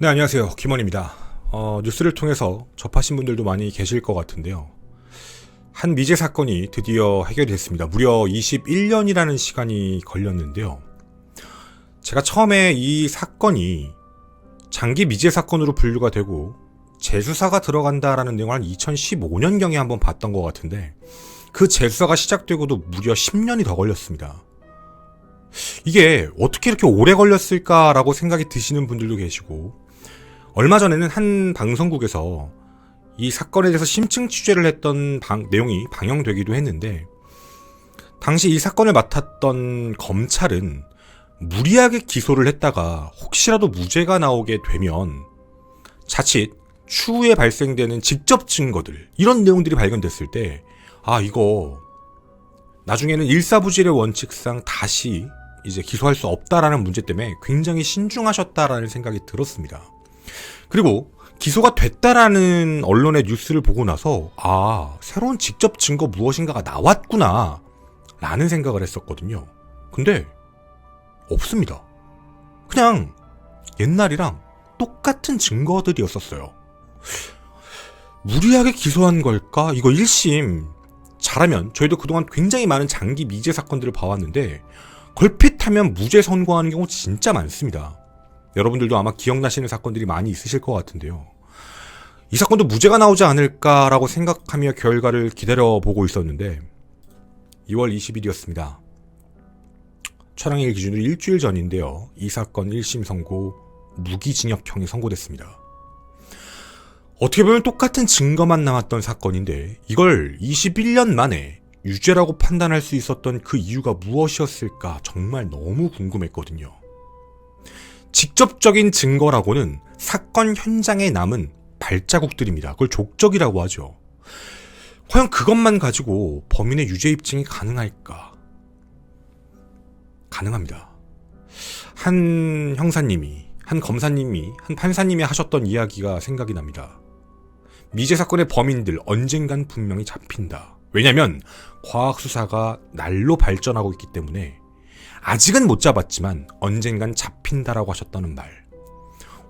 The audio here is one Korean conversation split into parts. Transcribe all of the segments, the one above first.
네, 안녕하세요. 김원입니다. 뉴스를 통해서 접하신 분들도 많이 계실 것 같은데요. 한 미제 사건이 드디어 해결이 됐습니다. 무려 21년이라는 시간이 걸렸는데요. 제가 처음에 이 사건이 장기 미제 사건으로 분류가 되고 재수사가 들어간다라는 내용을 한 2015년경에 한번 봤던 것 같은데, 그 재수사가 시작되고도 무려 10년이 더 걸렸습니다. 이게 어떻게 이렇게 오래 걸렸을까라고 생각이 드시는 분들도 계시고, 얼마 전에는 한 방송국에서 이 사건에 대해서 심층 취재를 했던 내용이 방영되기도 했는데, 당시 이 사건을 맡았던 검찰은 무리하게 기소를 했다가 혹시라도 무죄가 나오게 되면 자칫 추후에 발생되는 직접 증거들, 이런 내용들이 발견됐을 때 이거 나중에는 일사부질의 원칙상 다시 이제 기소할 수 없다라는 문제 때문에 굉장히 신중하셨다라는 생각이 들었습니다. 그리고 기소가 됐다라는 언론의 뉴스를 보고 나서 새로운 직접 증거 무엇인가가 나왔구나 라는 생각을 했었거든요. 근데 없습니다. 그냥 옛날이랑 똑같은 증거들이었었어요. 무리하게 기소한 걸까? 이거 1심 잘하면, 저희도 그동안 굉장히 많은 장기 미제 사건들을 봐왔는데 걸핏하면 무죄 선고하는 경우 진짜 많습니다. 여러분들도 아마 기억나시는 사건들이 많이 있으실 것 같은데요. 이 사건도 무죄가 나오지 않을까라고 생각하며 결과를 기다려보고 있었는데 2월 20일이었습니다. 촬영일 기준으로 일주일 전인데요. 이 사건 1심 선고 무기징역형이 선고됐습니다. 어떻게 보면 똑같은 증거만 남았던 사건인데 이걸 21년 만에 유죄라고 판단할 수 있었던 그 이유가 무엇이었을까 정말 너무 궁금했거든요. 직접적인 증거라고는 사건 현장에 남은 발자국들입니다. 그걸 족적이라고 하죠. 과연 그것만 가지고 범인의 유죄 입증이 가능할까? 가능합니다. 한 형사님이, 한 검사님이, 한 판사님이 하셨던 이야기가 생각이 납니다. 미제 사건의 범인들 언젠간 분명히 잡힌다. 왜냐면 과학수사가 날로 발전하고 있기 때문에 아직은 못 잡았지만 언젠간 잡힌다라고 하셨다는 말.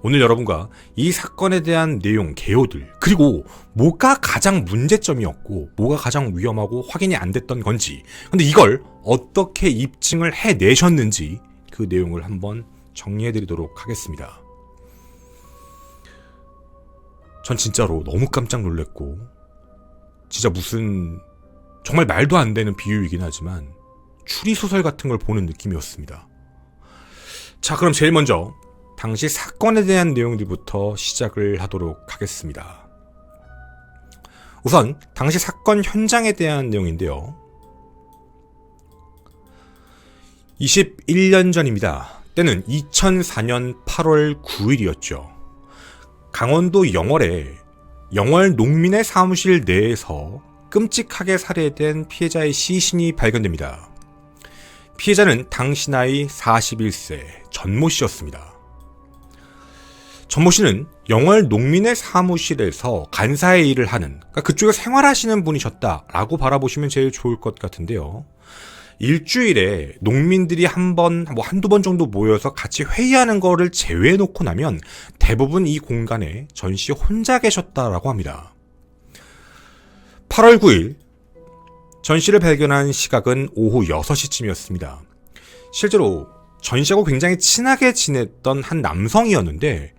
오늘 여러분과 이 사건에 대한 내용, 개요들, 그리고 뭐가 가장 문제점이었고 뭐가 가장 위험하고 확인이 안 됐던 건지, 근데 이걸 어떻게 입증을 해내셨는지 그 내용을 한번 정리해드리도록 하겠습니다. 전 진짜로 너무 깜짝 놀랐고, 진짜 무슨 정말 말도 안 되는 비유이긴 하지만 추리소설 같은 걸 보는 느낌이었습니다. 자, 그럼 제일 먼저 당시 사건에 대한 내용들부터 시작을 하도록 하겠습니다. 우선 당시 사건 현장에 대한 내용인데요. 21년 전입니다. 때는 2004년 8월 9일이었죠. 강원도 영월에 영월 농민의 사무실 내에서 끔찍하게 살해된 피해자의 시신이 발견됩니다. 피해자는 당시 나이 41세 전모 씨였습니다. 전모 씨는 영월 농민의 사무실에서 간사의 일을 하는, 그러니까 그쪽에 생활하시는 분이셨다라고 바라보시면 제일 좋을 것 같은데요. 일주일에 농민들이 한두 번 정도 모여서 같이 회의하는 거를 제외해놓고 나면 대부분 이 공간에 전 씨 혼자 계셨다라고 합니다. 8월 9일 전 씨를 발견한 시각은 오후 6시쯤이었습니다. 실제로 전 씨하고 굉장히 친하게 지냈던 한 남성이었는데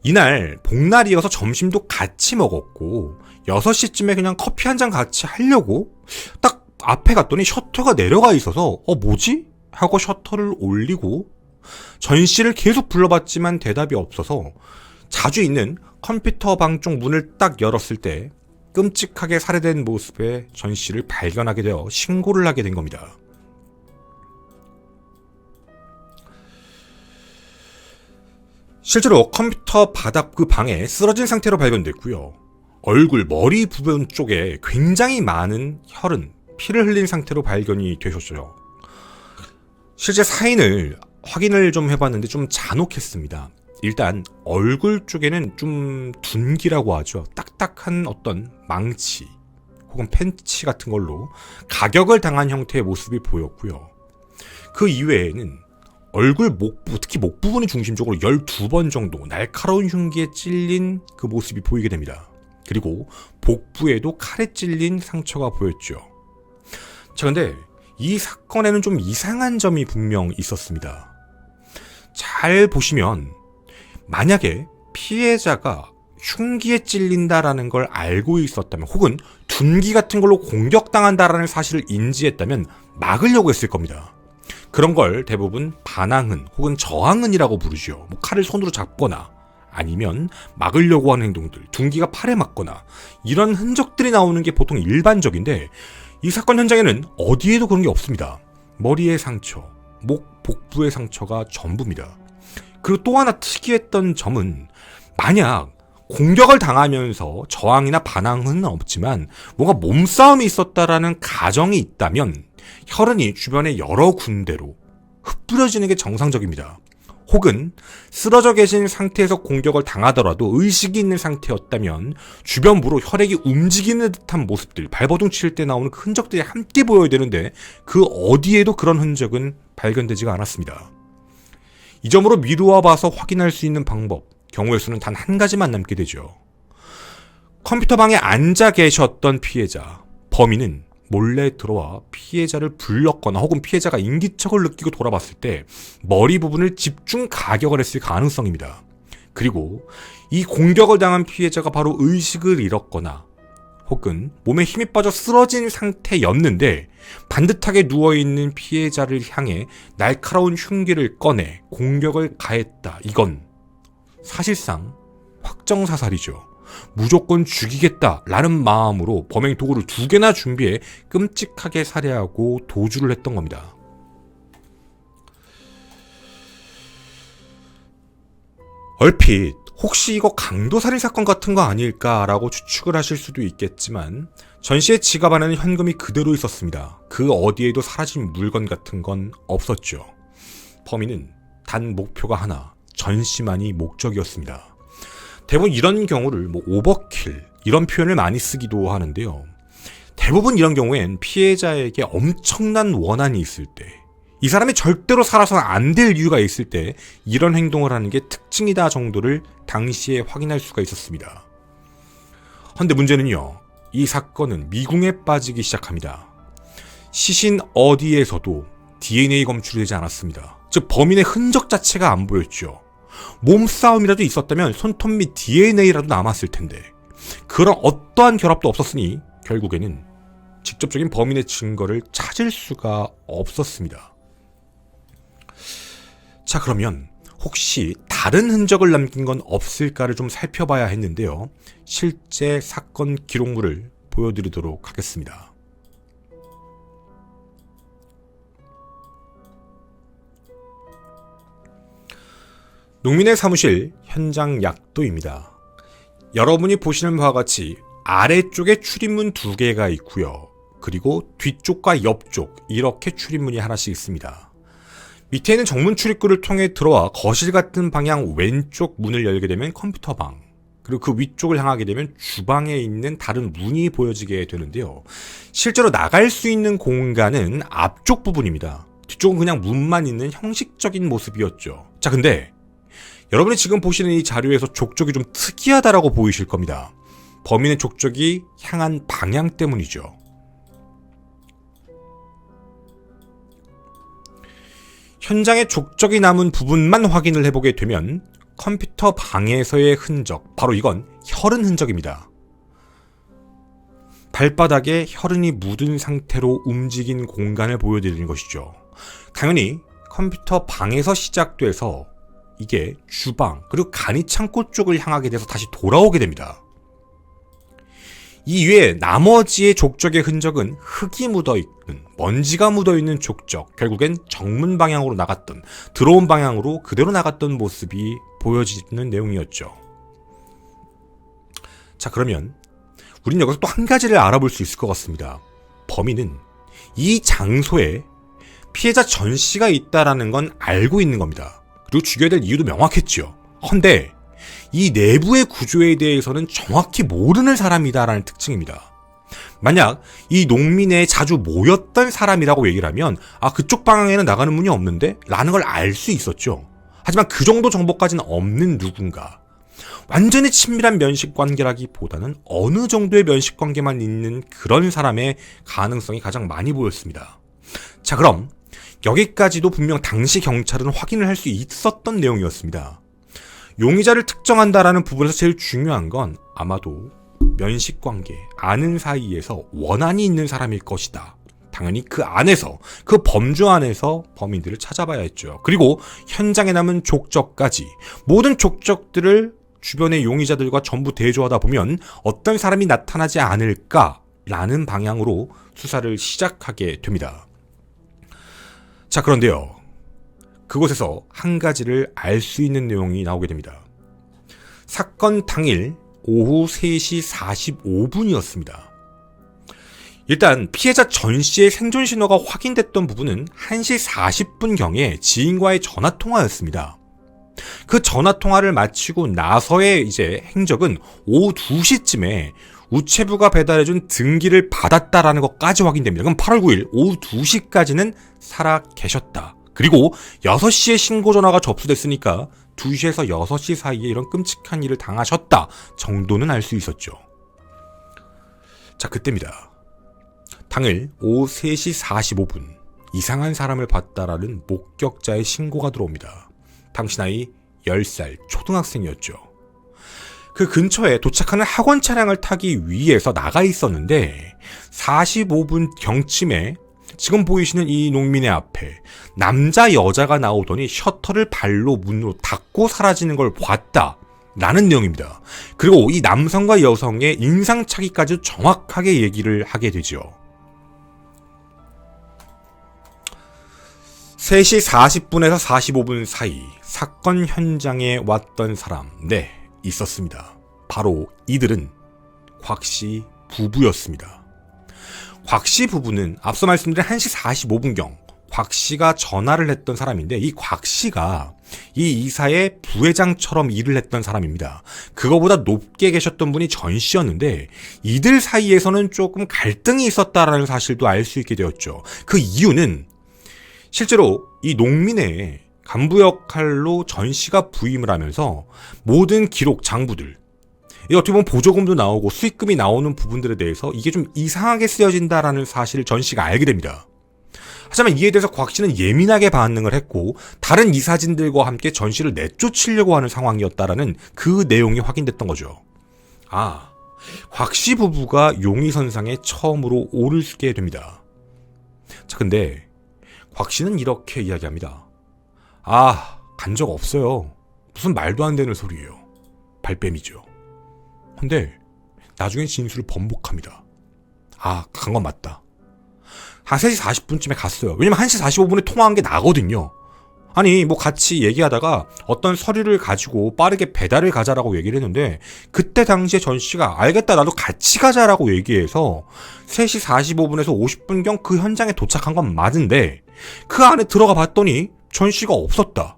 이날 복날이어서 점심도 같이 먹었고 6시쯤에 그냥 커피 한 잔 같이 하려고 딱 앞에 갔더니 셔터가 내려가 있어서 뭐지? 하고 셔터를 올리고 전 씨를 계속 불러봤지만 대답이 없어서 자주 있는 컴퓨터 방 쪽 문을 딱 열었을 때 끔찍하게 살해된 모습의 전 씨를 발견하게 되어 신고를 하게 된 겁니다. 실제로 컴퓨터 바닥 그 방에 쓰러진 상태로 발견됐고요. 얼굴, 머리 부분 쪽에 굉장히 많은 혈흔, 피를 흘린 상태로 발견이 되셨어요. 실제 사인을 확인을 좀 해봤는데 좀 잔혹했습니다. 일단 얼굴 쪽에는 좀 둔기라고 하죠. 딱딱한 어떤 망치 혹은 펜치 같은 걸로 가격을 당한 형태의 모습이 보였고요. 그 이외에는 얼굴, 목부, 특히 목 부분을 중심적으로 12번 정도 날카로운 흉기에 찔린 그 모습이 보이게 됩니다. 그리고 복부에도 칼에 찔린 상처가 보였죠. 자, 근데 이 사건에는 좀 이상한 점이 분명 있었습니다. 잘 보시면 만약에 피해자가 흉기에 찔린다라는 걸 알고 있었다면, 혹은 둔기 같은 걸로 공격당한다라는 사실을 인지했다면 막으려고 했을 겁니다. 그런 걸 대부분 반항은 혹은 저항은이라고 부르죠. 뭐 칼을 손으로 잡거나 아니면 막으려고 하는 행동들, 둔기가 팔에 맞거나 이런 흔적들이 나오는 게 보통 일반적인데, 이 사건 현장에는 어디에도 그런 게 없습니다. 머리에 상처, 목, 복부의 상처가 전부입니다. 그리고 또 하나 특이했던 점은, 만약 공격을 당하면서 저항이나 반항은 없지만 뭔가 몸싸움이 있었다라는 가정이 있다면 혈흔이 주변의 여러 군데로 흩뿌려지는 게 정상적입니다. 혹은 쓰러져 계신 상태에서 공격을 당하더라도 의식이 있는 상태였다면 주변부로 혈액이 움직이는 듯한 모습들, 발버둥 칠 때 나오는 그 흔적들이 함께 보여야 되는데 그 어디에도 그런 흔적은 발견되지가 않았습니다. 이 점으로 미루어 봐서 확인할 수 있는 방법, 경우의 수는 단 한 가지만 남게 되죠. 컴퓨터방에 앉아 계셨던 피해자, 범인은 몰래 들어와 피해자를 불렀거나 혹은 피해자가 인기척을 느끼고 돌아봤을 때 머리 부분을 집중 가격을 했을 가능성입니다. 그리고 이 공격을 당한 피해자가 바로 의식을 잃었거나 혹은 몸에 힘이 빠져 쓰러진 상태였는데 반듯하게 누워있는 피해자를 향해 날카로운 흉기를 꺼내 공격을 가했다. 이건 사실상 확정사살이죠. 무조건 죽이겠다라는 마음으로 범행 도구를 2개나 준비해 끔찍하게 살해하고 도주를 했던 겁니다. 얼핏 혹시 이거 강도살인 사건 같은 거 아닐까라고 추측을 하실 수도 있겠지만, 전 씨의 지갑 안에는 현금이 그대로 있었습니다. 그 어디에도 사라진 물건 같은 건 없었죠. 범인은 단 목표가 하나, 전 씨만이 목적이었습니다. 대부분 이런 경우를 오버킬 이런 표현을 많이 쓰기도 하는데요. 대부분 이런 경우엔 피해자에게 엄청난 원한이 있을 때, 이 사람이 절대로 살아서는 안 될 이유가 있을 때 이런 행동을 하는 게 특징이다 정도를 당시에 확인할 수가 있었습니다. 그런데 문제는요, 이 사건은 미궁에 빠지기 시작합니다. 시신 어디에서도 DNA 검출이 되지 않았습니다. 즉 범인의 흔적 자체가 안 보였죠. 몸싸움이라도 있었다면 손톱 및 DNA라도 남았을 텐데 그런 어떠한 결합도 없었으니 결국에는 직접적인 범인의 증거를 찾을 수가 없었습니다. 자, 그러면 혹시 다른 흔적을 남긴 건 없을까를 좀 살펴봐야 했는데요. 실제 사건 기록물을 보여드리도록 하겠습니다. 농민의 사무실 현장 약도입니다. 여러분이 보시는 바와 같이 아래쪽에 출입문 2개가 있고요. 그리고 뒤쪽과 옆쪽 이렇게 출입문이 하나씩 있습니다. 밑에 있는 정문 출입구를 통해 들어와 거실 같은 방향 왼쪽 문을 열게 되면 컴퓨터방, 그리고 그 위쪽을 향하게 되면 주방에 있는 다른 문이 보여지게 되는데요. 실제로 나갈 수 있는 공간은 앞쪽 부분입니다. 뒤쪽은 그냥 문만 있는 형식적인 모습이었죠. 자, 근데 여러분이 지금 보시는 이 자료에서 족적이 좀 특이하다라고 보이실 겁니다. 범인의 족적이 향한 방향 때문이죠. 현장에 족적이 남은 부분만 확인을 해보게 되면 컴퓨터 방에서의 흔적, 바로 이건 혈흔 흔적입니다. 발바닥에 혈흔이 묻은 상태로 움직인 공간을 보여드리는 것이죠. 당연히 컴퓨터 방에서 시작돼서 이게 주방 그리고 간이창고 쪽을 향하게 돼서 다시 돌아오게 됩니다. 이 외에 나머지의 족적의 흔적은 흙이 묻어있는, 먼지가 묻어있는 족적, 결국엔 정문 방향으로 나갔던, 들어온 방향으로 그대로 나갔던 모습이 보여지는 내용이었죠. 자, 그러면 우린 여기서 또 한 가지를 알아볼 수 있을 것 같습니다. 범인은 이 장소에 피해자 전 씨가 있다라는 건 알고 있는 겁니다. 그리고 죽여야 될 이유도 명확했죠. 헌데 이 내부의 구조에 대해서는 정확히 모르는 사람이다라는 특징입니다. 만약 이 농민에 자주 모였던 사람이라고 얘기를 하면 그쪽 방향에는 나가는 문이 없는데? 라는 걸 알 수 있었죠. 하지만 그 정도 정보까지는 없는 누군가. 완전히 친밀한 면식관계라기보다는 어느 정도의 면식관계만 있는 그런 사람의 가능성이 가장 많이 보였습니다. 자, 그럼 여기까지도 분명 당시 경찰은 확인을 할 수 있었던 내용이었습니다. 용의자를 특정한다라는 부분에서 제일 중요한 건 아마도 면식관계, 아는 사이에서 원한이 있는 사람일 것이다. 당연히 그 안에서, 그 범주 안에서 범인들을 찾아봐야 했죠. 그리고 현장에 남은 족적까지 모든 족적들을 주변의 용의자들과 전부 대조하다 보면 어떤 사람이 나타나지 않을까라는 방향으로 수사를 시작하게 됩니다. 자, 그런데요. 그곳에서 한 가지를 알 수 있는 내용이 나오게 됩니다. 사건 당일 오후 3시 45분이었습니다. 일단 피해자 전 씨의 생존 신호가 확인됐던 부분은 1시 40분경에 지인과의 전화통화였습니다. 그 전화통화를 마치고 나서의 이제 행적은 오후 2시쯤에 우체부가 배달해준 등기를 받았다라는 것까지 확인됩니다. 그럼 8월 9일 오후 2시까지는 살아 계셨다. 그리고 6시에 신고 전화가 접수됐으니까 2시에서 6시 사이에 이런 끔찍한 일을 당하셨다 정도는 알 수 있었죠. 자, 그때입니다. 당일 오후 3시 45분 이상한 사람을 봤다라는 목격자의 신고가 들어옵니다. 당시 나이 10살 초등학생이었죠. 그 근처에 도착하는 학원 차량을 타기 위해서 나가 있었는데 45분 경쯤에 지금 보이시는 이 농민의 앞에 남자 여자가 나오더니 셔터를 발로 문으로 닫고 사라지는 걸 봤다 라는 내용입니다. 그리고 이 남성과 여성의 인상착의까지 정확하게 얘기를 하게 되죠. 3시 40분에서 45분 사이 사건 현장에 왔던 사람, 네, 있었습니다. 바로 이들은 곽씨 부부였습니다. 곽씨 부부는 앞서 말씀드린 1시 45분경 곽씨가 전화를 했던 사람인데 이 곽씨가 이 이사의 부회장처럼 일을 했던 사람입니다. 그거보다 높게 계셨던 분이 전씨였는데 이들 사이에서는 조금 갈등이 있었다라는 사실도 알 수 있게 되었죠. 그 이유는 실제로 이 농민의 간부 역할로 전씨가 부임을 하면서 모든 기록, 장부들, 어떻게 보면 보조금도 나오고 수익금이 나오는 부분들에 대해서 이게 좀 이상하게 쓰여진다라는 사실을 전씨가 알게 됩니다. 하지만 이에 대해서 곽씨는 예민하게 반응을 했고 다른 이사진들과 함께 전씨를 내쫓으려고 하는 상황이었다라는 그 내용이 확인됐던 거죠. 곽씨 부부가 용의선상에 처음으로 오르게 됩니다. 자, 근데 곽씨는 이렇게 이야기합니다. 간 적 없어요. 무슨 말도 안 되는 소리예요. 발뺌이죠. 근데 나중에 진술을 번복합니다. 간 건 맞다. 한 3시 40분쯤에 갔어요. 왜냐면 1시 45분에 통화한 게 나거든요. 아니 뭐 같이 얘기하다가 어떤 서류를 가지고 빠르게 배달을 가자라고 얘기를 했는데 그때 당시에 전씨가 알겠다 나도 같이 가자라고 얘기해서 3시 45분에서 50분경 그 현장에 도착한 건 맞은데 그 안에 들어가 봤더니 전씨가 없었다.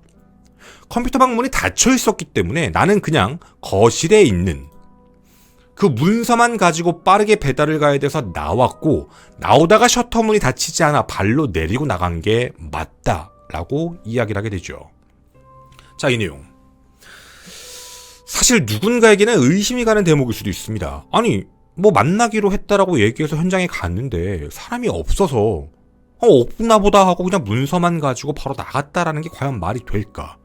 컴퓨터방 문이 닫혀 있었기 때문에 나는 그냥 거실에 있는 그 문서만 가지고 빠르게 배달을 가야 돼서 나왔고 나오다가 셔터문이 닫히지 않아 발로 내리고 나간 게 맞다라고 이야기를 하게 되죠. 자, 이 내용. 사실 누군가에게는 의심이 가는 대목일 수도 있습니다. 아니 뭐 만나기로 했다라고 얘기해서 현장에 갔는데 사람이 없어서 없나 보다 하고 그냥 문서만 가지고 바로 나갔다라는 게 과연 말이 될까?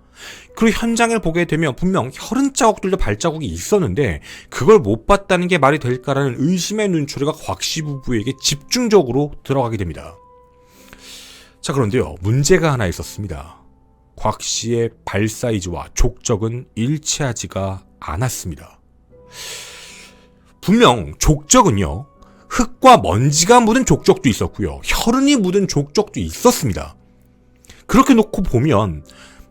그리고 현장을 보게 되면 분명 혈흔 자국들도 발자국이 있었는데 그걸 못 봤다는 게 말이 될까라는 의심의 눈초리가 곽씨 부부에게 집중적으로 들어가게 됩니다. 자, 그런데요. 문제가 하나 있었습니다. 곽씨의 발 사이즈와 족적은 일치하지가 않았습니다. 분명 족적은요. 흙과 먼지가 묻은 족적도 있었고요. 혈흔이 묻은 족적도 있었습니다. 그렇게 놓고 보면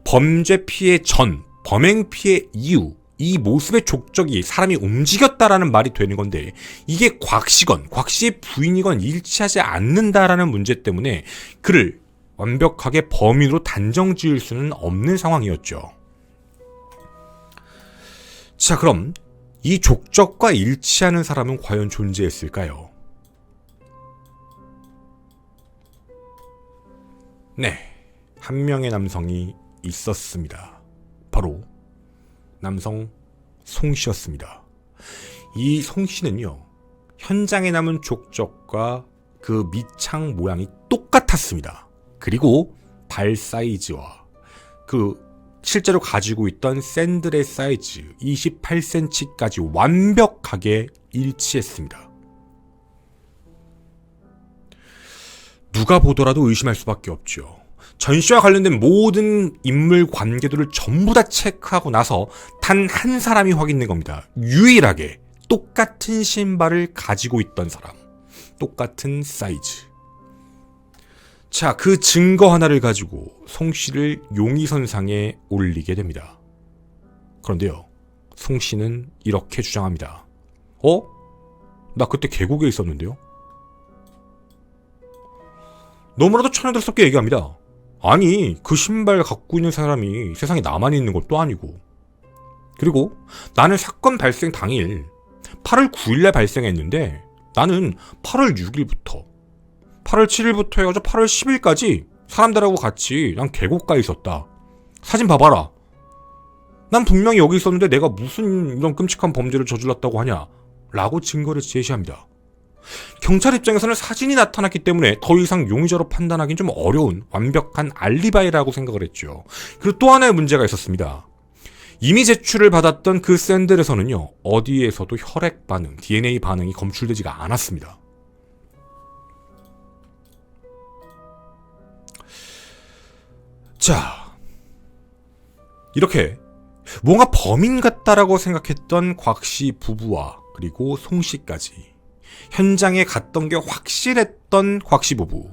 범죄 피해 전, 범행 피해 이후 이 모습의 족적이 사람이 움직였다라는 말이 되는 건데 이게 곽씨건 곽씨의 부인이건 일치하지 않는다라는 문제 때문에 그를 완벽하게 범인으로 단정 지을 수는 없는 상황이었죠. 자, 그럼 이 족적과 일치하는 사람은 과연 존재했을까요? 네, 한 명의 남성이 있었습니다. 바로 남성 송 씨였습니다. 이 송 씨는요, 현장에 남은 족적과 그 밑창 모양이 똑같았습니다. 그리고 발 사이즈와 그 실제로 가지고 있던 샌들의 사이즈 28cm까지 완벽하게 일치했습니다. 누가 보더라도 의심할 수밖에 없죠. 전 씨와 관련된 모든 인물 관계들을 전부 다 체크하고 나서 단 한 사람이 확인된 겁니다. 유일하게 똑같은 신발을 가지고 있던 사람. 똑같은 사이즈. 자, 그 증거 하나를 가지고 송 씨를 용의선상에 올리게 됩니다. 그런데요, 송 씨는 이렇게 주장합니다. 나 그때 계곡에 있었는데요? 너무나도 천연덕스럽게 얘기합니다. 아니, 그 신발 갖고 있는 사람이 세상에 나만 있는 것도 아니고. 그리고 나는 사건 발생 당일 8월 9일에 발생했는데 나는 8월 6일부터 8월 7일부터 해가지고 8월 10일까지 사람들하고 같이 난 계곡가에 있었다. 사진 봐봐라. 난 분명히 여기 있었는데 내가 무슨 이런 끔찍한 범죄를 저질렀다고 하냐 라고 증거를 제시합니다. 경찰 입장에서는 사진이 나타났기 때문에 더 이상 용의자로 판단하기는 좀 어려운 완벽한 알리바이라고 생각을 했죠. 그리고 또 하나의 문제가 있었습니다. 이미 제출을 받았던 그 샌들에서는요, 어디에서도 혈액 반응, DNA 반응이 검출되지가 않았습니다. 자, 이렇게 뭔가 범인 같다라고 생각했던 곽씨 부부와 그리고 송씨까지 현장에 갔던 게 확실했던 곽씨 부부,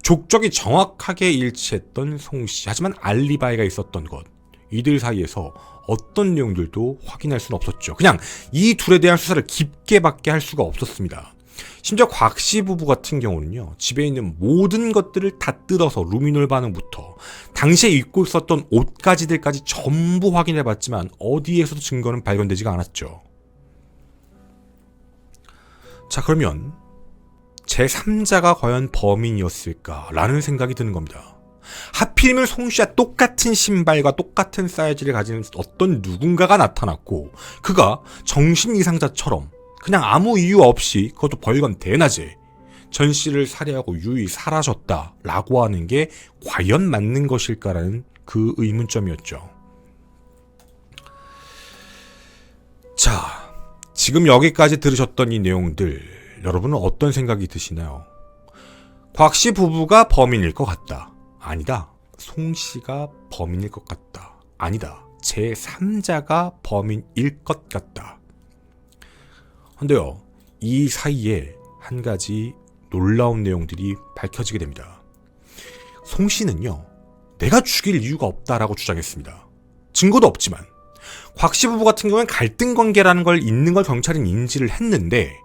족적이 정확하게 일치했던 송씨, 하지만 알리바이가 있었던 것, 이들 사이에서 어떤 내용들도 확인할 수는 없었죠. 그냥 이 둘에 대한 수사를 깊게 밖에 할 수가 없었습니다. 심지어 곽씨 부부 같은 경우는요, 집에 있는 모든 것들을 다 뜯어서 루미놀 반응부터 당시에 입고 있었던 옷가지들까지 전부 확인해봤지만 어디에서도 증거는 발견되지가 않았죠. 자, 그러면 제3자가 과연 범인이었을까라는 생각이 드는 겁니다. 하필이면 송씨와 똑같은 신발과 똑같은 사이즈를 가진 어떤 누군가가 나타났고 그가 정신 이상자처럼 그냥 아무 이유 없이, 그것도 벌건 대낮에 전 씨를 살해하고 유유히 사라졌다라고 하는 게 과연 맞는 것일까라는 그 의문점이었죠. 자, 지금 여기까지 들으셨던 이 내용들, 여러분은 어떤 생각이 드시나요? 곽씨 부부가 범인일 것 같다. 아니다. 송씨가 범인일 것 같다. 아니다. 제3자가 범인일 것 같다. 근데요, 이 사이에 한 가지 놀라운 내용들이 밝혀지게 됩니다. 송씨는요, 내가 죽일 이유가 없다라고 주장했습니다. 증거도 없지만 곽씨 부부 같은 경우는 갈등 관계라는 걸 있는 걸 경찰은 인지를 했는데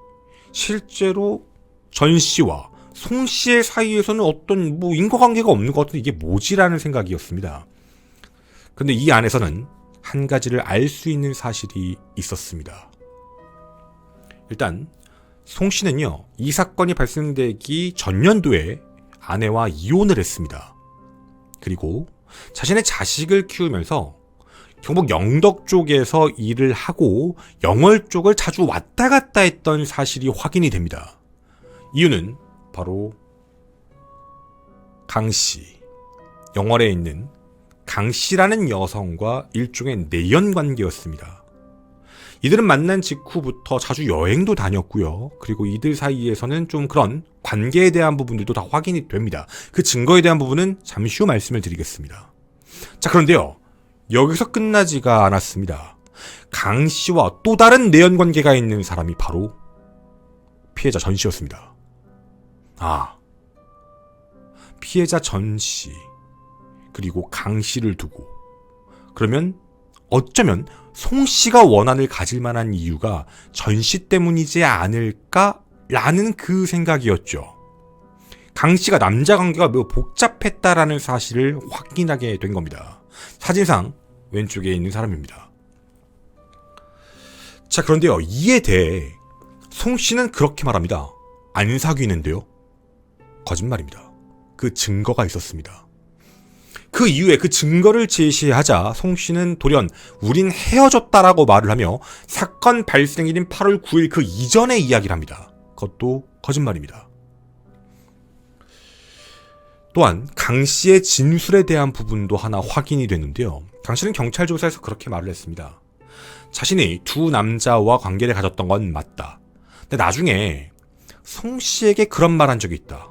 실제로 전 씨와 송 씨의 사이에서는 어떤 인과관계가 없는 것 같은데 이게 뭐지라는 생각이었습니다. 그런데 이 안에서는 한 가지를 알 수 있는 사실이 있었습니다. 일단 송 씨는요, 이 사건이 발생되기 전년도에 아내와 이혼을 했습니다. 그리고 자신의 자식을 키우면서 경북 영덕 쪽에서 일을 하고 영월 쪽을 자주 왔다 갔다 했던 사실이 확인이 됩니다. 이유는 바로 강씨, 영월에 있는 강씨라는 여성과 일종의 내연 관계였습니다. 이들은 만난 직후부터 자주 여행도 다녔고요. 그리고 이들 사이에서는 좀 그런 관계에 대한 부분들도 다 확인이 됩니다. 그 증거에 대한 부분은 잠시 후 말씀을 드리겠습니다. 자, 그런데요, 여기서 끝나지가 않았습니다. 강 씨와 또 다른 내연 관계가 있는 사람이 바로 피해자 전 씨였습니다. 피해자 전 씨, 그리고 강 씨를 두고, 그러면 어쩌면 송 씨가 원한을 가질 만한 이유가 전 씨 때문이지 않을까라는 그 생각이었죠. 강 씨가 남자 관계가 매우 복잡했다라는 사실을 확인하게 된 겁니다. 사진상 왼쪽에 있는 사람입니다. 자, 그런데요, 이에 대해 송 씨는 그렇게 말합니다. 안 사귀는데요? 거짓말입니다. 그 증거가 있었습니다. 그 이후에 그 증거를 제시하자 송 씨는 돌연 우린 헤어졌다라고 말을 하며 사건 발생일인 8월 9일 그 이전의 이야기를 합니다. 그것도 거짓말입니다. 또한 강 씨의 진술에 대한 부분도 하나 확인이 됐는데요. 강 씨는 경찰 조사에서 그렇게 말을 했습니다. 자신이 두 남자와 관계를 가졌던 건 맞다. 근데 나중에 송 씨에게 그런 말 한 적이 있다.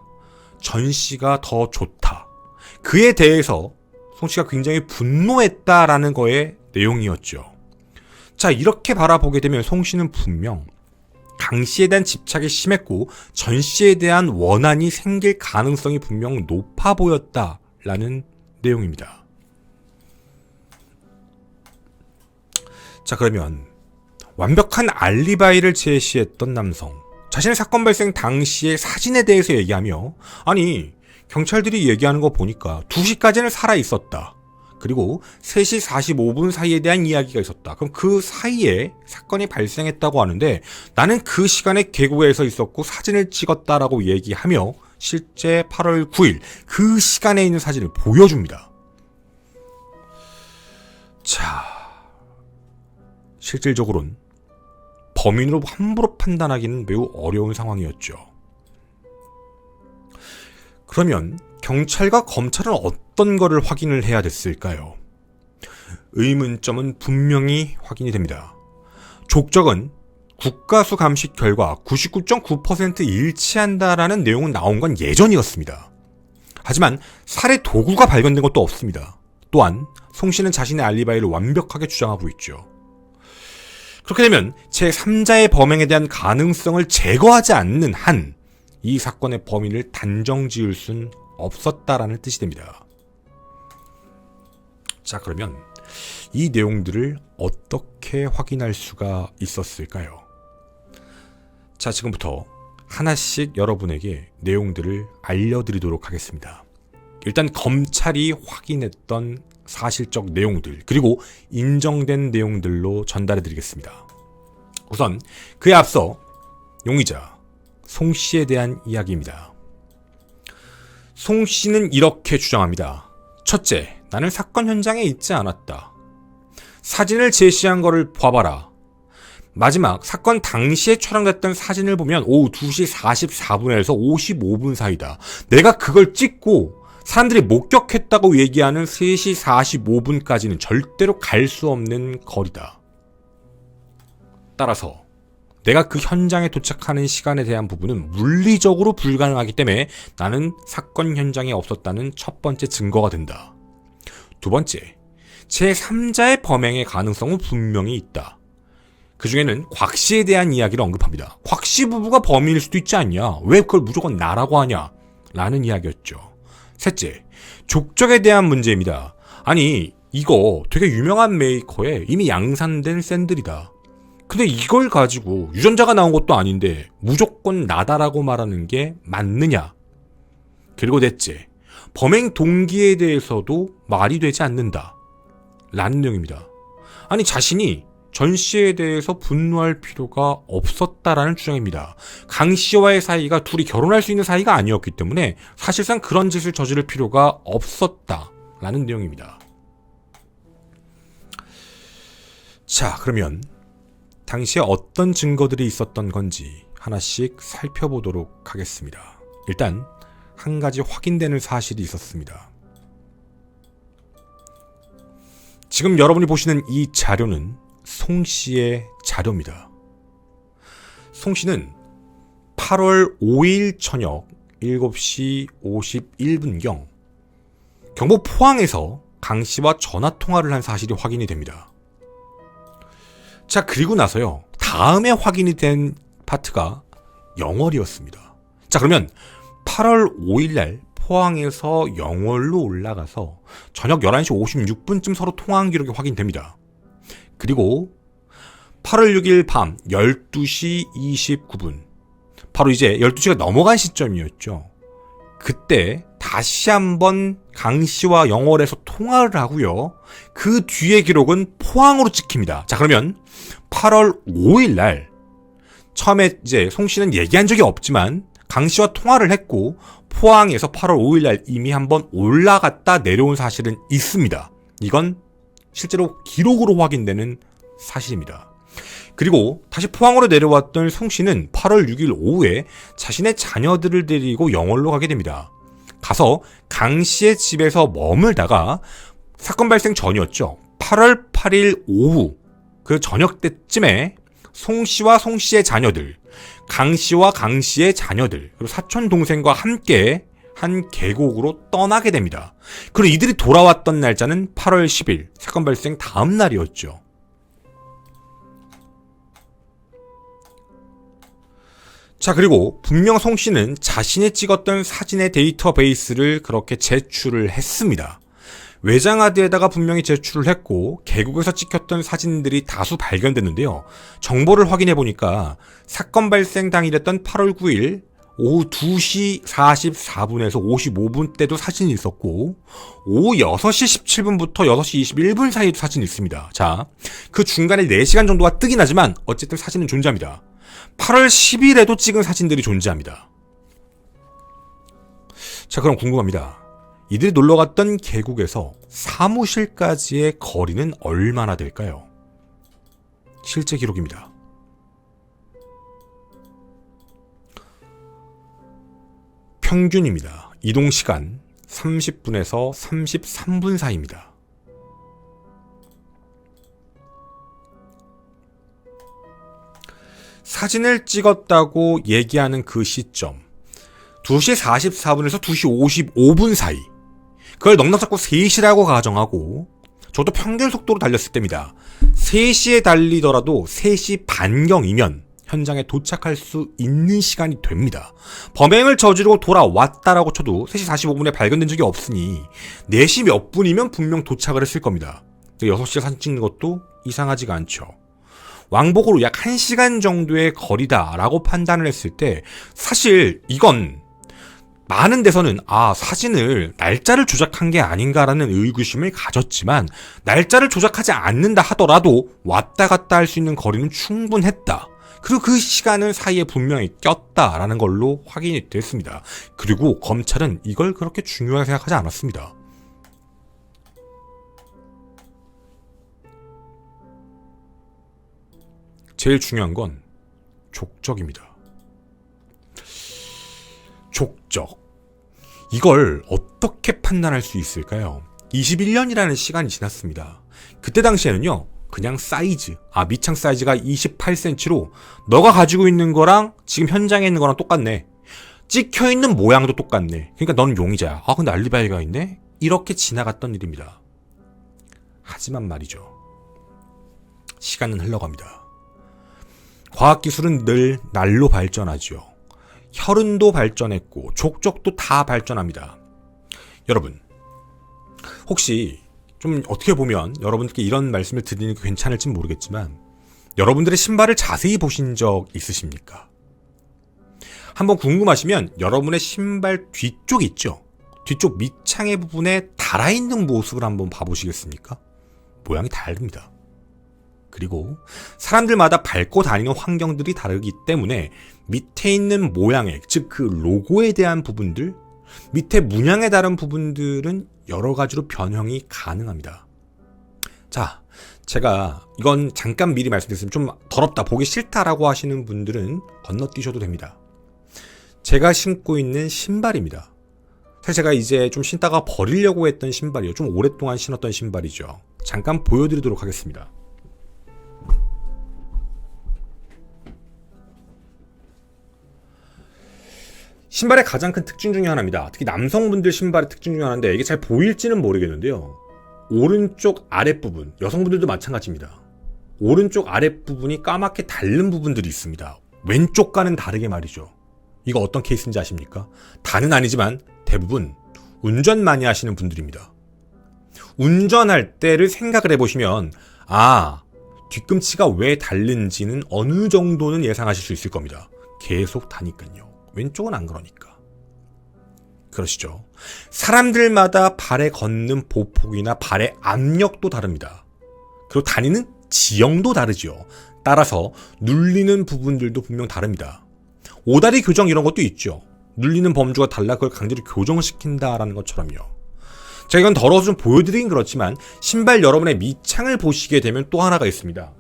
전 씨가 더 좋다. 그에 대해서 송 씨가 굉장히 분노했다라는 거의 내용이었죠. 자, 이렇게 바라보게 되면 송 씨는 분명 강 씨에 대한 집착이 심했고 전 씨에 대한 원한이 생길 가능성이 분명 높아 보였다라는 내용입니다. 자, 그러면 완벽한 알리바이를 제시했던 남성, 자신의 사건 발생 당시의 사진에 대해서 얘기하며 아니 경찰들이 얘기하는 거 보니까 2시까지는 살아있었다. 그리고 3시 45분 사이에 대한 이야기가 있었다. 그럼 그 사이에 사건이 발생했다고 하는데 나는 그 시간에 계곡에서 있었고 사진을 찍었다라고 얘기하며 실제 8월 9일 그 시간에 있는 사진을 보여줍니다. 자, 실질적으로는 범인으로 함부로 판단하기는 매우 어려운 상황이었죠. 그러면 경찰과 검찰은 어떤 거를 확인을 해야 됐을까요? 의문점은 분명히 확인이 됩니다. 족적은 국가수 감식 결과 99.9% 일치한다라는 내용은 나온 건 예전이었습니다. 하지만 살해 도구가 발견된 것도 없습니다. 또한 송 씨는 자신의 알리바이를 완벽하게 주장하고 있죠. 그렇게 되면 제3자의 범행에 대한 가능성을 제거하지 않는 한 이 사건의 범인을 단정 지을 순 없었다라는 뜻이 됩니다. 자, 그러면 이 내용들을 어떻게 확인할 수가 있었을까요? 자, 지금부터 하나씩 여러분에게 내용들을 알려드리도록 하겠습니다. 일단 검찰이 확인했던 사실적 내용들, 그리고 인정된 내용들로 전달해드리겠습니다. 우선 그에 앞서 용의자 송 씨에 대한 이야기입니다. 송 씨는 이렇게 주장합니다. 첫째, 나는 사건 현장에 있지 않았다. 사진을 제시한 거를 봐봐라. 마지막 사건 당시에 촬영됐던 사진을 보면 오후 2시 44분에서 55분 사이다. 내가 그걸 찍고 사람들이 목격했다고 얘기하는 3시 45분까지는 절대로 갈 수 없는 거리다. 따라서 내가 그 현장에 도착하는 시간에 대한 부분은 물리적으로 불가능하기 때문에 나는 사건 현장에 없었다는 첫 번째 증거가 된다. 두 번째, 제3자의 범행의 가능성은 분명히 있다. 그 중에는 곽 씨에 대한 이야기를 언급합니다. 곽 씨 부부가 범인일 수도 있지 않냐? 왜 그걸 무조건 나라고 하냐? 라는 이야기였죠. 셋째, 족적에 대한 문제입니다. 아니, 이거 되게 유명한 메이커에 이미 양산된 샌들이다. 근데 이걸 가지고 유전자가 나온 것도 아닌데 무조건 나다라고 말하는 게 맞느냐? 그리고 넷째, 범행 동기에 대해서도 말이 되지 않는다. 라는 내용입니다. 아니, 자신이 전 씨에 대해서 분노할 필요가 없었다라는 주장입니다. 강 씨와의 사이가 둘이 결혼할 수 있는 사이가 아니었기 때문에 사실상 그런 짓을 저지를 필요가 없었다라는 내용입니다. 자, 그러면 당시에 어떤 증거들이 있었던 건지 하나씩 살펴보도록 하겠습니다. 일단 한 가지 확인되는 사실이 있었습니다. 지금 여러분이 보시는 이 자료는 송 씨의 자료입니다. 송 씨는 8월 5일 저녁 7시 51분경 경북 포항에서 강 씨와 전화통화를 한 사실이 확인이 됩니다. 자, 그리고 나서요, 다음에 확인이 된 파트가 영월이었습니다. 자, 그러면 8월 5일날 포항에서 영월로 올라가서 저녁 11시 56분쯤 서로 통화한 기록이 확인됩니다. 그리고 8월 6일 밤 12시 29분, 바로 이제 12시가 넘어간 시점이었죠. 그때 다시 한번 강 씨와 영월에서 통화를 하고요. 그 뒤의 기록은 포항으로 찍힙니다. 자, 그러면 8월 5일 날 처음에 이제 송 씨는 얘기한 적이 없지만 강 씨와 통화를 했고 포항에서 8월 5일날 이미 한번 올라갔다 내려온 사실은 있습니다. 이건 실제로 기록으로 확인되는 사실입니다. 그리고 다시 포항으로 내려왔던 송 씨는 8월 6일 오후에 자신의 자녀들을 데리고 영월로 가게 됩니다. 가서 강 씨의 집에서 머물다가 사건 발생 전이었죠. 8월 8일 오후 그 저녁 때쯤에 송 씨와 송 씨의 자녀들, 강 씨와 강 씨의 자녀들, 그리고 사촌 동생과 함께 한 계곡으로 떠나게 됩니다. 그리고 이들이 돌아왔던 날짜는 8월 10일, 사건 발생 다음 날이었죠. 자, 그리고 분명 송 씨는 자신이 찍었던 사진의 데이터베이스를 그렇게 제출을 했습니다. 외장하드에다가 분명히 제출을 했고 계곡에서 찍혔던 사진들이 다수 발견됐는데요. 정보를 확인해보니까 사건 발생 당일이었던 8월 9일 오후 2시 44분에서 55분 때도 사진이 있었고 오후 6시 17분부터 6시 21분 사이에도 사진이 있습니다. 자, 그 중간에 4시간 정도가 뜨긴 하지만 어쨌든 사진은 존재합니다. 8월 10일에도 찍은 사진들이 존재합니다. 자, 그럼 궁금합니다. 이들이 놀러갔던 계곡에서 사무실까지의 거리는 얼마나 될까요? 실제 기록입니다. 평균입니다. 이동시간 30분에서 33분 사이입니다. 사진을 찍었다고 얘기하는 그 시점 2시 44분에서 2시 55분 사이, 그걸 넉넉 잡고 3시라고 가정하고 저도 평균 속도로 달렸을 때입니다. 3시에 달리더라도 3시 반경이면 현장에 도착할 수 있는 시간이 됩니다. 범행을 저지르고 돌아왔다라고 쳐도 3시 45분에 발견된 적이 없으니 4시 몇 분이면 분명 도착을 했을 겁니다. 6시에 사진 찍는 것도 이상하지가 않죠. 왕복으로 약 1시간 정도의 거리다라고 판단을 했을 때 사실 이건 많은 데서는 사진을 날짜를 조작한 게 아닌가라는 의구심을 가졌지만 날짜를 조작하지 않는다 하더라도 왔다 갔다 할 수 있는 거리는 충분했다. 그리고 그 시간을 사이에 분명히 꼈다라는 걸로 확인이 됐습니다. 그리고 검찰은 이걸 그렇게 중요하게 생각하지 않았습니다. 제일 중요한 건 족적입니다. 족적. 이걸 어떻게 판단할 수 있을까요? 21년이라는 시간이 지났습니다. 그때 당시에는요, 그냥 사이즈, 밑창 사이즈가 28cm로 너가 가지고 있는 거랑 지금 현장에 있는 거랑 똑같네. 찍혀있는 모양도 똑같네. 그러니까 너는 용의자야. 근데 알리바이가 있네? 이렇게 지나갔던 일입니다. 하지만 말이죠. 시간은 흘러갑니다. 과학기술은 늘 날로 발전하죠. 혈흔도 발전했고 족적도 다 발전합니다. 여러분, 혹시 좀 어떻게 보면 여러분께 이런 말씀을 드리는 게 괜찮을지 모르겠지만 여러분들의 신발을 자세히 보신 적 있으십니까? 한번 궁금하시면 여러분의 신발 뒤쪽 있죠? 뒤쪽 밑창의 부분에 달아있는 모습을 한번 봐보시겠습니까? 모양이 다릅니다. 그리고 사람들마다 밟고 다니는 환경들이 다르기 때문에 밑에 있는 모양의, 즉 그 로고에 대한 부분들, 밑에 문양에 다른 부분들은 여러 가지로 변형이 가능합니다. 자, 제가 이건 잠깐 미리 말씀드렸으면 좀 더럽다, 보기 싫다라고 하시는 분들은 건너뛰셔도 됩니다. 제가 신고 있는 신발입니다. 사실 제가 이제 좀 신다가 버리려고 했던 신발이에요. 좀 오랫동안 신었던 신발이죠. 잠깐 보여드리도록 하겠습니다. 신발의 가장 큰 특징 중에 하나입니다. 특히 남성분들 신발의 특징 중에 하나인데 이게 잘 보일지는 모르겠는데요. 오른쪽 아랫부분, 여성분들도 마찬가지입니다. 오른쪽 아랫부분이 까맣게 닳는 부분들이 있습니다. 왼쪽과는 다르게 말이죠. 이거 어떤 케이스인지 아십니까? 다는 아니지만 대부분 운전 많이 하시는 분들입니다. 운전할 때를 생각을 해보시면 뒤꿈치가 왜 닳는지는 어느 정도는 예상하실 수 있을 겁니다. 계속 다니까요. 왼쪽은 안 그러니까. 그러시죠. 사람들마다 발에 걷는 보폭이나 발의 압력도 다릅니다. 그리고 다니는 지형도 다르죠. 따라서 눌리는 부분들도 분명 다릅니다. 오다리 교정 이런 것도 있죠. 눌리는 범주가 달라 그걸 강제로 교정시킨다라는 것처럼요. 제가 이건 더러워서 좀 보여드리긴 그렇지만 신발 여러분의 밑창을 보시게 되면 또 하나가 있습니다.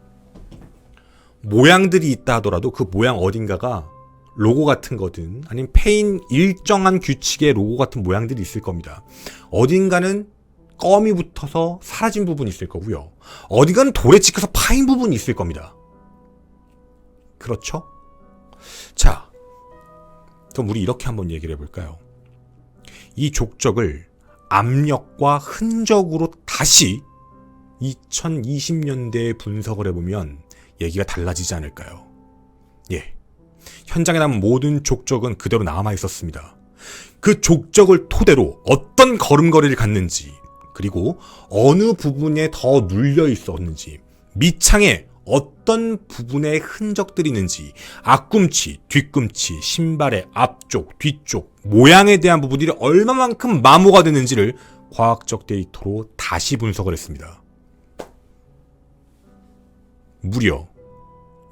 모양들이 있다 하더라도 그 모양 어딘가가 로고 같은 거든 아니면 페인 일정한 규칙의 로고 같은 모양들이 있을 겁니다. 어딘가는 껌이 붙어서 사라진 부분이 있을 거고요. 어디가는 돌에 찍혀서 파인 부분이 있을 겁니다. 그렇죠? 자, 그럼 우리 이렇게 한번 얘기를 해볼까요? 이 족적을 압력과 흔적으로 다시 2020년대에 분석을 해보면 얘기가 달라지지 않을까요? 예. 현장에 남은 모든 족적은 그대로 남아있었습니다. 그 족적을 토대로 어떤 걸음걸이를 갔는지, 그리고 어느 부분에 더 눌려 있었는지, 밑창에 어떤 부분에 흔적들이 있는지, 앞꿈치, 뒤꿈치, 신발의 앞쪽, 뒤쪽, 모양에 대한 부분들이 얼마만큼 마모가 됐는지를 과학적 데이터로 다시 분석을 했습니다. 무려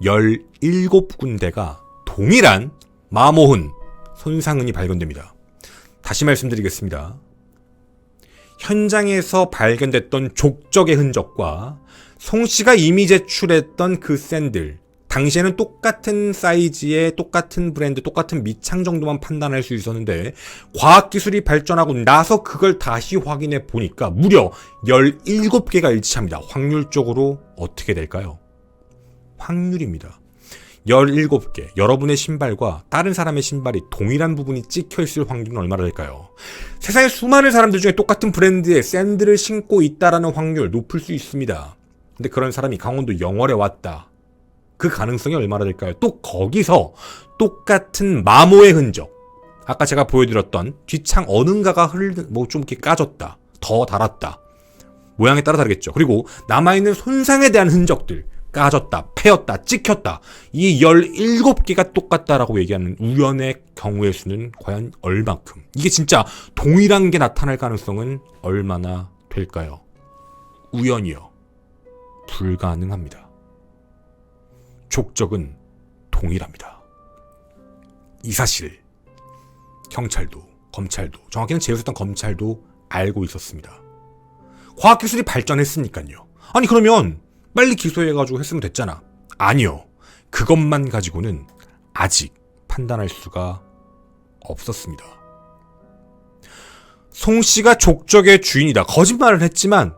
17군데가 동일한 마모흔, 손상흔이 발견됩니다. 다시 말씀드리겠습니다. 현장에서 발견됐던 족적의 흔적과 송씨가 이미 제출했던 그 샌들, 당시에는 똑같은 사이즈의 똑같은 브랜드, 똑같은 밑창 정도만 판단할 수 있었는데 과학기술이 발전하고 나서 그걸 다시 확인해 보니까 무려 17개가 일치합니다. 확률적으로 어떻게 될까요? 확률입니다. 17개, 여러분의 신발과 다른 사람의 신발이 동일한 부분이 찍혀있을 확률은 얼마나 될까요? 세상에 수많은 사람들 중에 똑같은 브랜드의 샌들을 신고 있다라는 확률 높을 수 있습니다. 근데 그런 사람이 강원도 영월에 왔다. 그 가능성이 얼마나 될까요? 또 거기서 똑같은 마모의 흔적, 아까 제가 보여드렸던 뒷창 어딘가가 좀 이렇게 까졌다, 더 달았다, 모양에 따라 다르겠죠. 그리고 남아있는 손상에 대한 흔적들, 까졌다, 패였다, 찍혔다, 이 17개가 똑같다라고 얘기하는 우연의 경우의 수는 과연 얼만큼, 이게 진짜 동일한 게 나타날 가능성은 얼마나 될까요? 우연이요, 불가능합니다. 족적은 동일합니다. 이 사실 경찰도, 검찰도, 정확히는 제휴했던 검찰도 알고 있었습니다. 과학기술이 발전했으니까요. 아니 그러면 빨리 기소해가지고 했으면 됐잖아. 아니요. 그것만 가지고는 아직 판단할 수가 없었습니다. 송씨가 족적의 주인이다. 거짓말을 했지만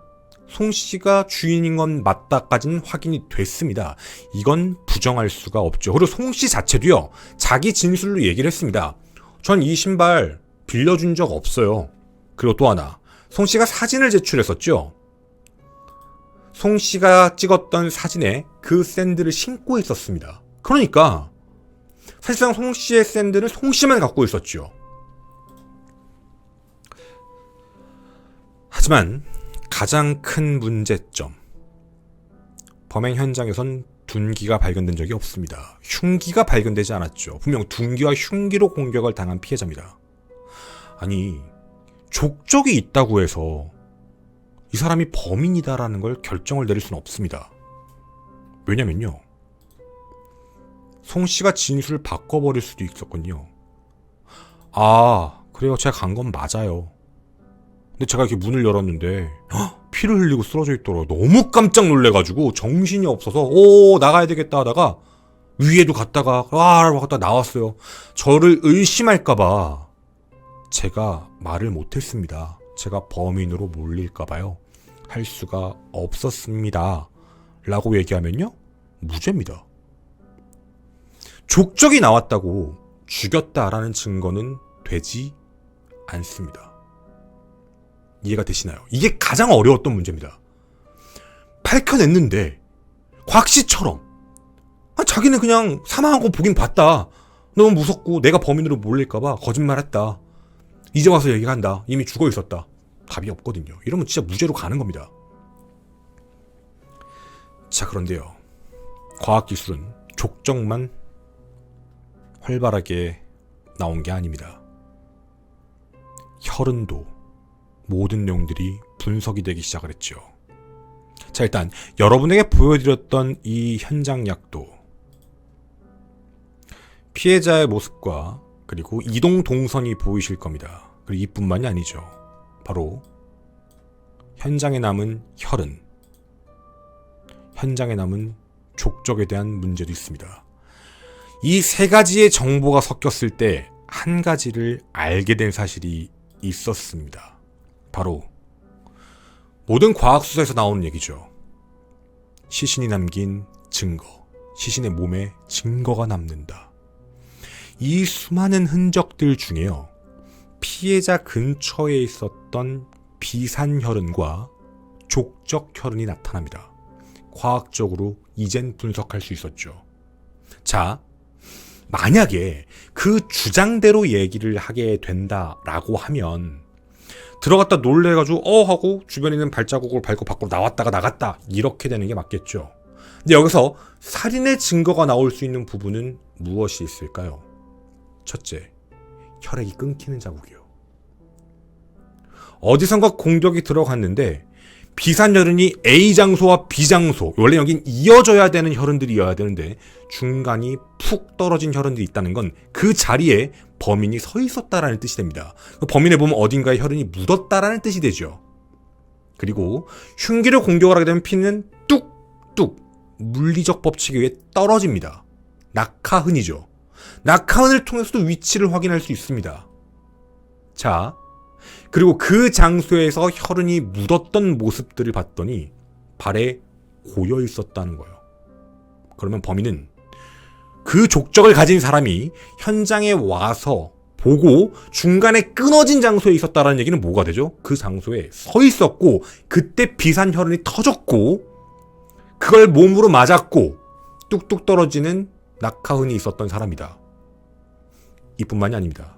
송씨가 주인인 건 맞다까지는 확인이 됐습니다. 이건 부정할 수가 없죠. 그리고 송씨 자체도요, 자기 진술로 얘기를 했습니다. 전 이 신발 빌려준 적 없어요. 그리고 또 하나, 송씨가 사진을 제출했었죠. 송씨가 찍었던 사진에 그 샌들을 신고 있었습니다. 그러니까 사실상 송씨의 샌들은 송씨만 갖고 있었죠. 하지만 가장 큰 문제점, 범행 현장에선 둔기가 발견된 적이 없습니다. 흉기가 발견되지 않았죠. 분명 둔기와 흉기로 공격을 당한 피해자입니다. 아니, 족적이 있다고 해서 이 사람이 범인이다라는 걸 결정을 내릴 수는 없습니다. 왜냐면요, 송씨가 진술을 바꿔버릴 수도 있었거든요. 아, 그래요, 제가 간 건 맞아요. 근데 제가 이렇게 문을 열었는데 피를 흘리고 쓰러져 있더라고요. 너무 깜짝 놀래가지고 정신이 없어서 나가야 되겠다 하다가 위에도 갔다가 갔다 나왔어요. 저를 의심할까봐 제가 말을 못했습니다. 제가 범인으로 몰릴까봐요. 할 수가 없었습니다. 라고 얘기하면요, 무죄입니다. 족적이 나왔다고 죽였다라는 증거는 되지 않습니다. 이해가 되시나요? 이게 가장 어려웠던 문제입니다. 밝혀냈는데 곽씨처럼 자기는 그냥 사망한 거 보긴 봤다, 너무 무섭고 내가 범인으로 몰릴까봐 거짓말했다, 이제 와서 얘기한다, 이미 죽어 있었다, 답이 없거든요. 이러면 진짜 무죄로 가는 겁니다. 자, 그런데요, 과학기술은 족적만 활발하게 나온 게 아닙니다. 혈흔도 모든 내용들이 분석이 되기 시작을 했죠. 자, 일단 여러분에게 보여드렸던 이 현장약도 피해자의 모습과 그리고 이동 동선이 보이실 겁니다. 그리고 이뿐만이 아니죠. 바로 현장에 남은 혈흔, 현장에 남은 족적에 대한 문제도 있습니다. 이 세 가지의 정보가 섞였을 때 한 가지를 알게 된 사실이 있었습니다. 바로 모든 과학수사에서 나오는 얘기죠. 시신이 남긴 증거, 시신의 몸에 증거가 남는다. 이 수많은 흔적들 중에요, 피해자 근처에 있었던 비산혈흔과 족적혈흔이 나타납니다. 과학적으로 이젠 분석할 수 있었죠. 자, 만약에 그 주장대로 얘기를 하게 된다라고 하면 들어갔다 놀래가지고 하고 주변에 있는 발자국을 밟고 밖으로 나왔다가 나갔다 이렇게 되는 게 맞겠죠. 근데 여기서 살인의 증거가 나올 수 있는 부분은 무엇이 있을까요? 첫째, 혈액이 끊기는 자국이요. 어디선가 공격이 들어갔는데 비산혈흔이 A 장소와 B 장소, 원래 여긴 이어져야 되는 혈흔들이어야 되는데 중간이 푹 떨어진 혈흔들이 있다는 건 그 자리에 범인이 서 있었다라는 뜻이 됩니다. 범인의 몸은 어딘가에 혈흔이 묻었다라는 뜻이 되죠. 그리고 흉기를 공격을 하게 되면 피는 뚝뚝 물리적 법칙에 의해 떨어집니다. 낙하흔이죠. 낙하흔을 통해서도 위치를 확인할 수 있습니다. 자, 그리고 그 장소에서 혈흔이 묻었던 모습들을 봤더니 발에 고여 있었다는 거예요. 그러면 범인은 그 족적을 가진 사람이 현장에 와서 보고 중간에 끊어진 장소에 있었다는 얘기는 뭐가 되죠? 그 장소에 서 있었고 그때 비산혈흔이 터졌고 그걸 몸으로 맞았고 뚝뚝 떨어지는 낙하흔이 있었던 사람이다. 이뿐만이 아닙니다.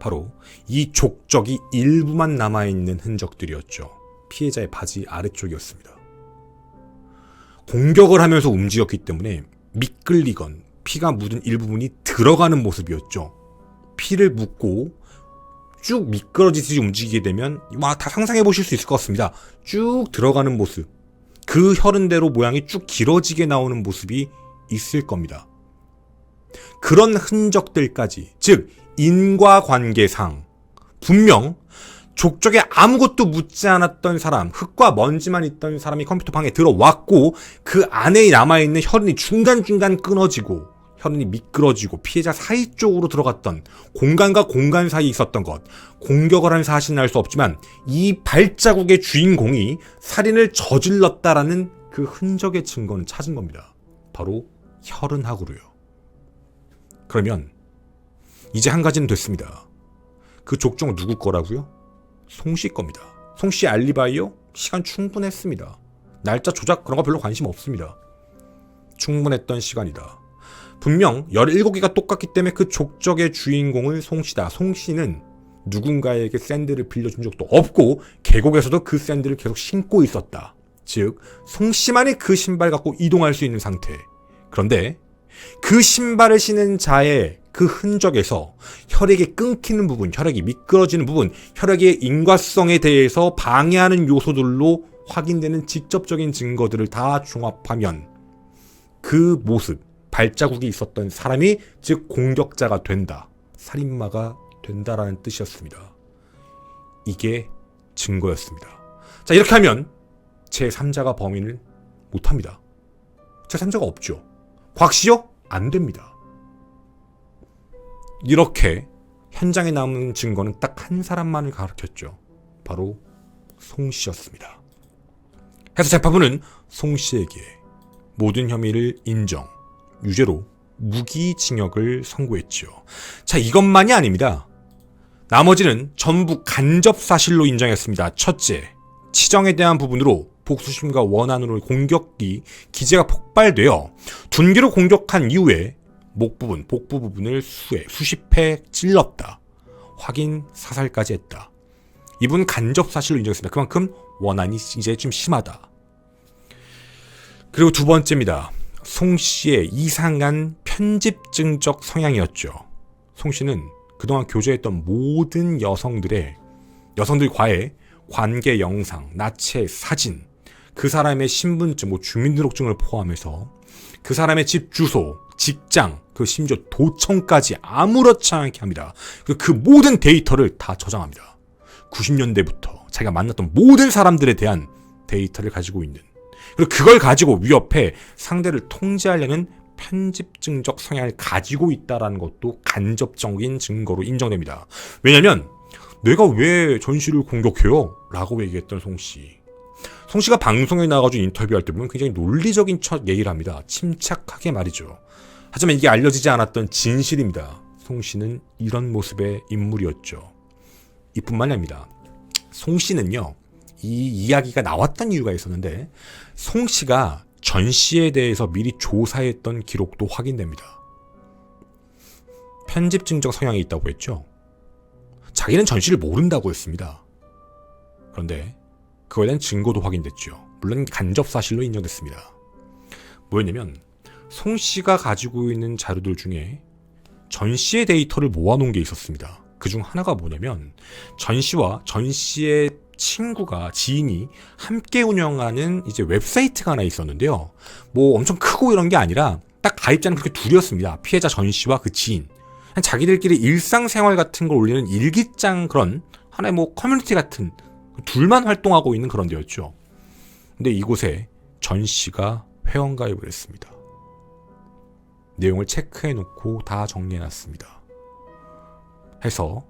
바로 이 족적이 일부만 남아있는 흔적들이었죠. 피해자의 바지 아래쪽이었습니다. 공격을 하면서 움직였기 때문에 미끌리건 피가 묻은 일부분이 들어가는 모습이었죠. 피를 묻고 쭉 미끄러지듯이 움직이게 되면 다 상상해 보실 수 있을 것 같습니다. 쭉 들어가는 모습, 그 혈흔대로 모양이 쭉 길어지게 나오는 모습이 있을 겁니다. 그런 흔적들까지, 즉 인과관계상 분명 족적에 아무것도 묻지 않았던 사람, 흙과 먼지만 있던 사람이 컴퓨터 방에 들어왔고 그 안에 남아있는 혈흔이 중간중간 끊어지고 혈흔이 미끄러지고 피해자 사이 쪽으로 들어갔던 공간과 공간 사이에 있었던 것, 공격을 한 사실은 알 수 없지만 이 발자국의 주인공이 살인을 저질렀다라는 그 흔적의 증거는 찾은 겁니다. 바로 혈흔하고로요. 그러면 이제 한 가지는 됐습니다. 그 족적은 누구 거라고요? 송씨 겁니다. 송씨 알리바이요? 시간 충분했습니다. 날짜 조작 그런 거 별로 관심 없습니다. 충분했던 시간이다. 분명 17개가 똑같기 때문에 그 족적의 주인공은 송씨다. 송씨는 누군가에게 샌들을 빌려준 적도 없고 계곡에서도 그 샌들을 계속 신고 있었다. 즉 송씨만이 그 신발 갖고 이동할 수 있는 상태. 그런데 그 신발을 신은 자의 그 흔적에서 혈액이 끊기는 부분, 혈액이 미끄러지는 부분, 혈액의 인과성에 대해서 방해하는 요소들로 확인되는 직접적인 증거들을 다 종합하면 그 모습, 발자국이 있었던 사람이 즉 공격자가 된다, 살인마가 된다라는 뜻이었습니다. 이게 증거였습니다. 자, 이렇게 하면 제3자가 범인을 못합니다. 제3자가 없죠. 곽씨요? 안 됩니다. 이렇게 현장에 남은 증거는 딱 한 사람만을 가리켰죠. 바로 송씨였습니다. 해서 재판부는 송씨에게 모든 혐의를 인정, 유죄로 무기징역을 선고했죠. 자, 이것만이 아닙니다. 나머지는 전부 간접사실로 인정했습니다. 첫째, 치정에 대한 부분으로 복수심과 원한으로 공격이 기제가 폭발되어 둔기로 공격한 이후에 목 부분, 복부 부분을 수십 회 찔렀다. 확인 사살까지 했다. 이분 간접사실로 인정했습니다. 그만큼 원한이 이제 좀 심하다. 그리고 두 번째입니다. 송씨의 이상한 편집증적 성향이었죠. 송씨는 그동안 교제했던 모든 여성들과의 관계 영상, 나체 사진, 그 사람의 신분증, 주민등록증을 포함해서 그 사람의 집 주소, 직장, 그 심지어 도청까지 아무렇지 않게 합니다. 그 모든 데이터를 다 저장합니다. 90년대부터 자기가 만났던 모든 사람들에 대한 데이터를 가지고 있는, 그리고 그걸 가지고 위협해 상대를 통제하려는 편집증적 성향을 가지고 있다는 것도 간접적인 증거로 인정됩니다. 왜냐면 내가 왜 전씨를 공격해요? 라고 얘기했던 송씨. 송씨가 방송에 나가가지고 인터뷰할 때 보면 굉장히 논리적인 첫 얘기를 합니다. 침착하게 말이죠. 하지만 이게 알려지지 않았던 진실입니다. 송씨는 이런 모습의 인물이었죠. 이뿐만이 아닙니다. 송씨는요, 이 이야기가 나왔던 이유가 있었는데 송씨가 전씨에 대해서 미리 조사했던 기록도 확인됩니다. 편집증적 성향이 있다고 했죠. 자기는 전씨를 모른다고 했습니다. 그런데 그거에 대한 증거도 확인됐죠. 물론 간접사실로 인정됐습니다. 뭐였냐면 송씨가 가지고 있는 자료들 중에 전씨의 데이터를 모아놓은 게 있었습니다. 그중 하나가 뭐냐면 전씨와 전씨의 친구가, 지인이 함께 운영하는 이제 웹사이트가 하나 있었는데요. 뭐 엄청 크고 이런 게 아니라 딱 가입자는 그렇게 둘이었습니다. 피해자 전씨와 그 지인. 자기들끼리 일상생활 같은 걸 올리는 일기장, 그런 하나의 뭐 커뮤니티 같은, 둘만 활동하고 있는 그런 데였죠. 근데 이곳에 전씨가 회원가입을 했습니다. 내용을 체크해놓고 다 정리해놨습니다. 해서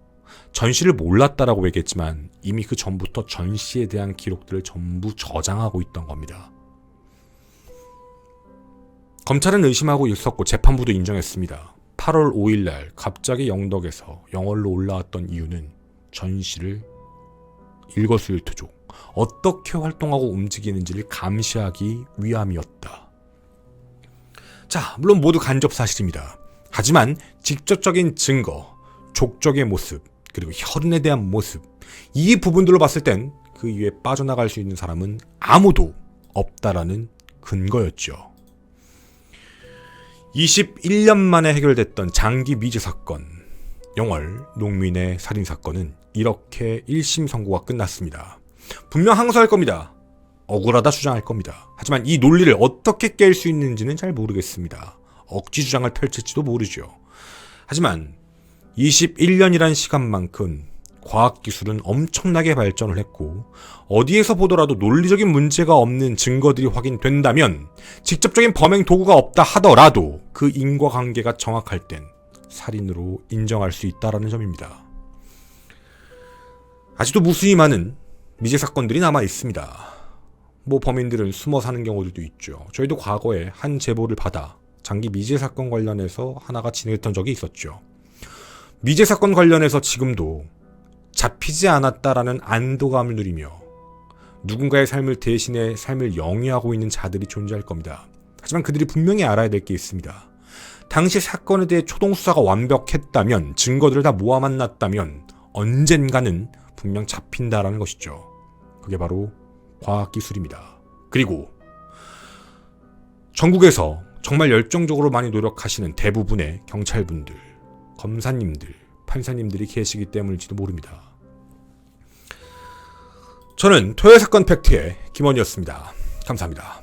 전씨를 몰랐다라고 얘기했지만 이미 그 전부터 전씨에 대한 기록들을 전부 저장하고 있던 겁니다. 검찰은 의심하고 있었고 재판부도 인정했습니다. 8월 5일 날 갑자기 영덕에서 영월로 올라왔던 이유는 전씨를 일거수일투족 어떻게 활동하고 움직이는지를 감시하기 위함이었다. 자, 물론 모두 간접사실입니다. 하지만 직접적인 증거, 족적의 모습, 그리고 혈흔에 대한 모습, 이 부분들로 봤을 땐 그 이후에 빠져나갈 수 있는 사람은 아무도 없다라는 근거였죠. 21년 만에 해결됐던 장기 미제 사건, 영월 농민의 살인사건은 이렇게 1심 선고가 끝났습니다. 분명 항소할 겁니다. 억울하다 주장할 겁니다. 하지만 이 논리를 어떻게 깰 수 있는지는 잘 모르겠습니다. 억지 주장을 펼칠지도 모르죠. 하지만 21년이란 시간만큼 과학기술은 엄청나게 발전을 했고 어디에서 보더라도 논리적인 문제가 없는 증거들이 확인된다면 직접적인 범행 도구가 없다 하더라도 그 인과관계가 정확할 땐 살인으로 인정할 수 있다는 점입니다. 아직도 무수히 많은 미제 사건들이 남아 있습니다. 뭐 범인들은 숨어 사는 경우들도 있죠. 저희도 과거에 한 제보를 받아 장기 미제 사건 관련해서 하나가 진행했던 적이 있었죠. 미제 사건 관련해서 지금도 잡히지 않았다라는 안도감을 누리며 누군가의 삶을 대신해 삶을 영위하고 있는 자들이 존재할 겁니다. 하지만 그들이 분명히 알아야 될 게 있습니다. 당시 사건에 대해 초동 수사가 완벽했다면, 증거들을 다 모아 만났다면 언젠가는 분명 잡힌다라는 것이죠. 그게 바로 과학기술입니다. 그리고 전국에서 정말 열정적으로 많이 노력하시는 대부분의 경찰분들, 검사님들, 판사님들이 계시기 때문일지도 모릅니다. 저는 토요일 사건 팩트의 김원이었습니다. 감사합니다.